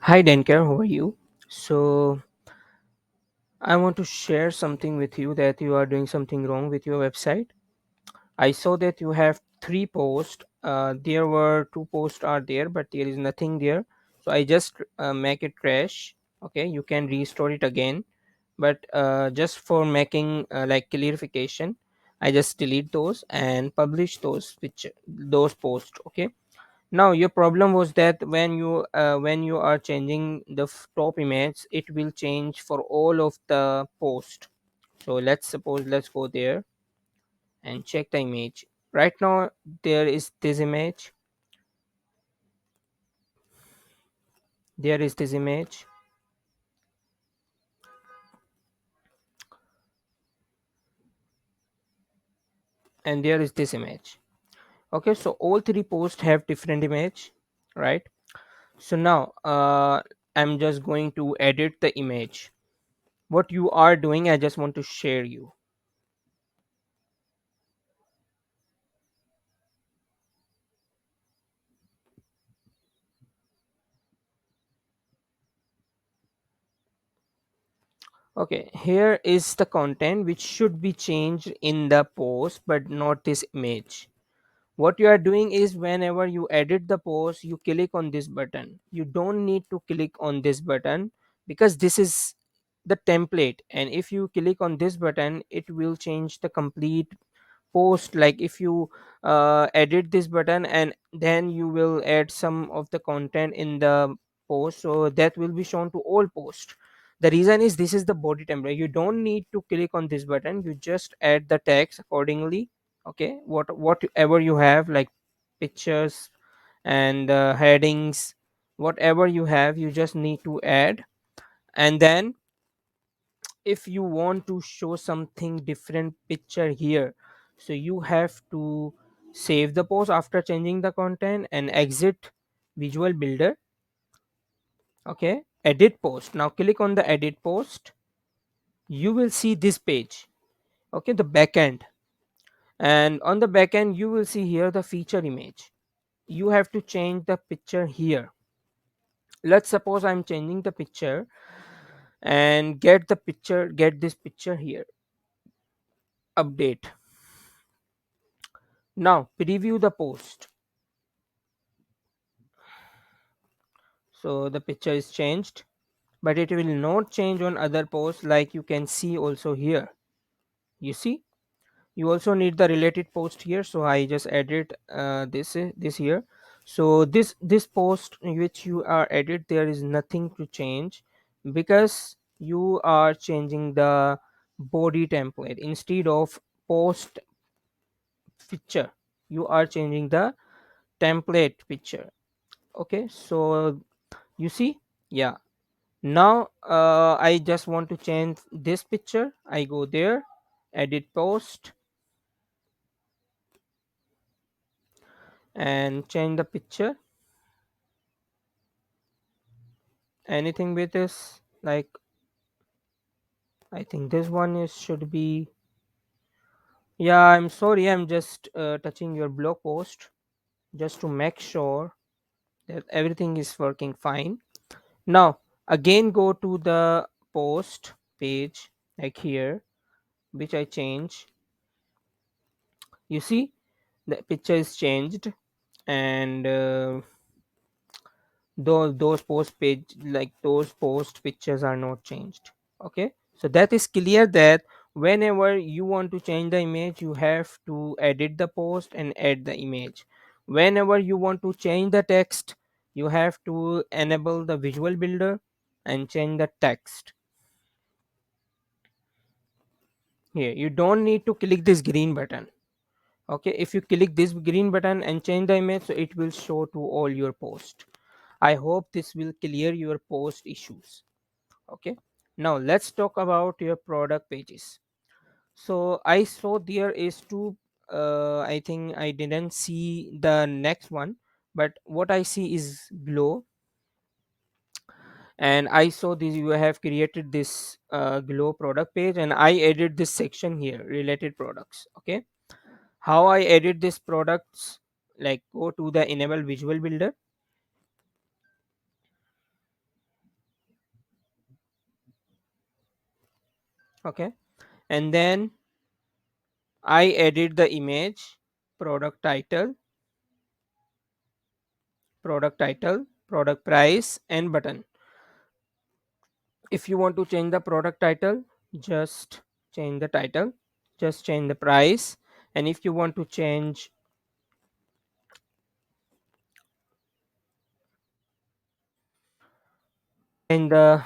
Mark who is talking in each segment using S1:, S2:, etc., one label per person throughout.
S1: Hi Denker, how are you? So I want to share something with you that you are doing something wrong with your website. I saw that you have three posts. There were two posts are there, but there is nothing there. So I just make it trash. Okay, you can restore it again, but just for making like clarification, I just delete those and publish those posts. Okay, now your problem was that when you are changing the top image, it will change for all of the post. So let's go there and check the image. Right now there is this image, there is this image, and there is this image. Okay, so all three posts have different image, right? So now I'm just going to edit the image. What you are doing, I just want to share you. Okay, here is the content which should be changed in the post but not this image. What you are doing is whenever you edit the post, you click on this button. You don't need to click on this button because this is the template, and if you click on this button, it will change the complete post. Like if you edit this button and then you will add some of the content in the post, so that will be shown to all posts. The reason is this is the body template. You don't need to click on this button, you just add the text accordingly. Okay, whatever you have, like pictures and headings, whatever you have, you just need to add. And then if you want to show something different picture here, so you have to save the post after changing the content and exit visual builder. Okay, edit post. Now click on the edit post. You will see this page. Okay, the backend, and on the backend you will see here the feature image. You have to change the picture here. Let's suppose I'm changing the picture and get this picture here. Update. Now preview the post. So the picture is changed, but it will not change on other posts, like you can see also here. You see, you also need the related post here, so I just added this here. So this post which you are edit, there is nothing to change because you are changing the body template instead of post picture. You are changing the template picture. Okay, so you see, yeah. Now I just want to change this picture. I go there, edit post, and change the picture. Anything with this, like I think this one is should be. Yeah, I'm sorry, I'm just touching your blog post just to make sure that everything is working fine. Now again go to the post page, like here, which I change. You see, the picture is changed, and those post page, like those post pictures are not changed. Okay, so that is clear that whenever you want to change the image, you have to edit the post and add the image. Whenever you want to change the text, you have to enable the visual builder and change the text. Here you don't need to click this green button. Okay, if you click this green button and change the image, so it will show to all your post. I hope this will clear your post issues. Okay, now let's talk about your product pages. So I saw there is two. I think I didn't see the next one, but what I see is glow, and I saw this you have created this glow product page, and I added this section here, related products. Okay, how I edit these products, like go to the enable visual builder. Okay, and then I edit the image, product title, product price, and button. If you want to change the product title, just change the title, just change the price. And if you want to change in the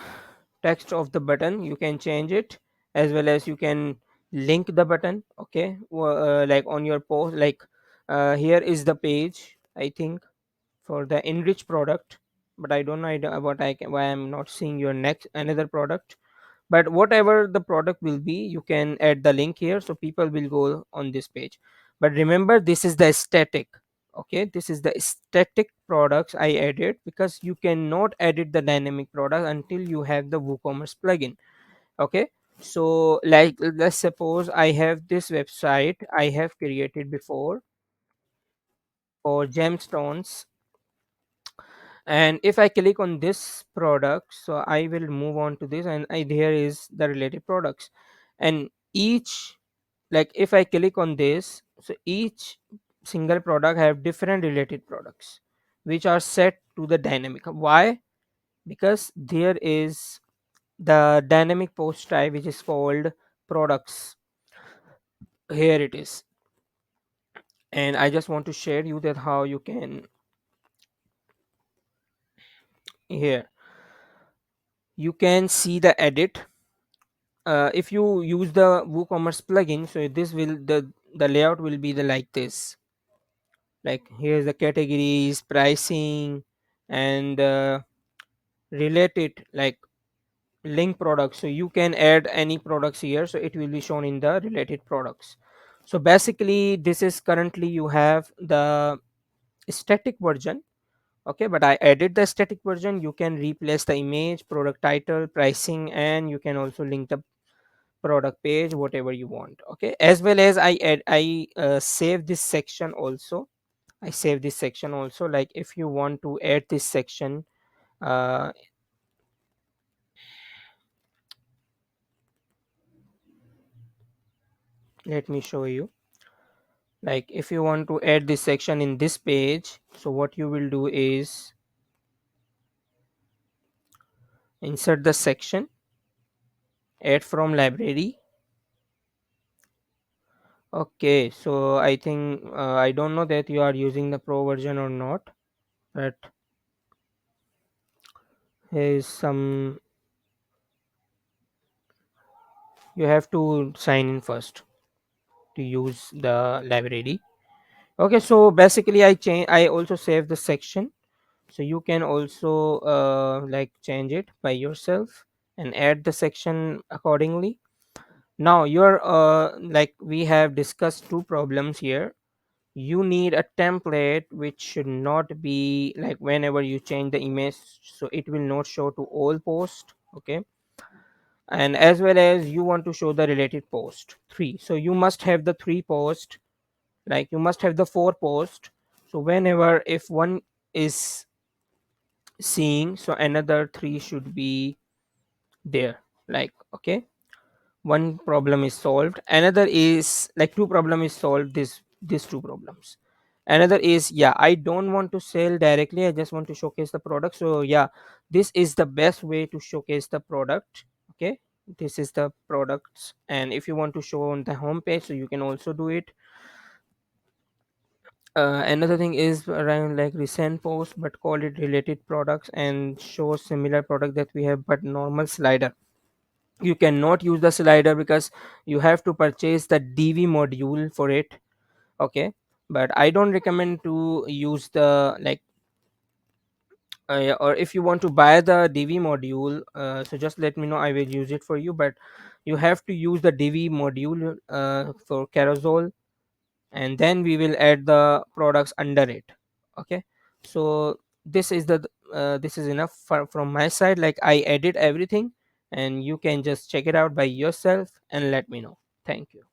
S1: text of the button, you can change it, as well as you can link the button. Okay, like on your post, like here is the page, I think, for the enrich product, but I don't know what I can, why I'm not seeing your next another product. But whatever the product will be, you can add the link here, so people will go on this page. But remember, this is the static. Okay, this is the static products I added, because you cannot edit the dynamic product until you have the WooCommerce plugin. Okay, so like let's suppose I have this website I have created before for gemstones, and if I click on this product, so I will move on to this, and here is the related products. And each, like if I click on this, so each single product have different related products which are set to the dynamic. Why? Because there is the dynamic post type which is called products. Here it is, and I just want to share you that how you can, here you can see the edit. If you use the WooCommerce plugin, so this will, the layout will be the like this. Like here's the categories, pricing, and related, like link products. So you can add any products here, so it will be shown in the related products. So basically, this is currently you have the static version. Okay, but I added the static version. You can replace the image, product title, pricing, and you can also link the product page, whatever you want. Okay, as well as I save this section also. I save this section also, like if you want to add this section, uh, let me show you. Like if you want to add this section in this page, so what you will do is insert the section, add from library. Okay, so I think I don't know that you are using the pro version or not, but here is some, you have to sign in first to use the library. Okay, so basically I also save the section, so you can also like change it by yourself and add the section accordingly. Now you're like we have discussed two problems here. You need a template which should not be like whenever you change the image, so it will not show to all posts. Okay, and as well as you want to show the related post three, so you must have the three post, like you must have the four post. So whenever if one is seeing, so another three should be there. Like okay, one problem is solved, another is like two problem is solved, this these two problems. Another is, yeah, I don't want to sell directly, I just want to showcase the product. So yeah, this is the best way to showcase the product. Okay, this is the products, and if you want to show on the home page, so you can also do it. Another thing is around like recent post, but call it related products and show similar product that we have, but normal slider. You cannot use the slider because you have to purchase the DV module for it. Okay, but I don't recommend to use the like yeah, or if you want to buy the DV module, so just let me know, I will use it for you. But you have to use the DV module for carousel, and then we will add the products under it. Okay, so this is the this is enough from my side. Like I edit everything, and you can just check it out by yourself and let me know. Thank you.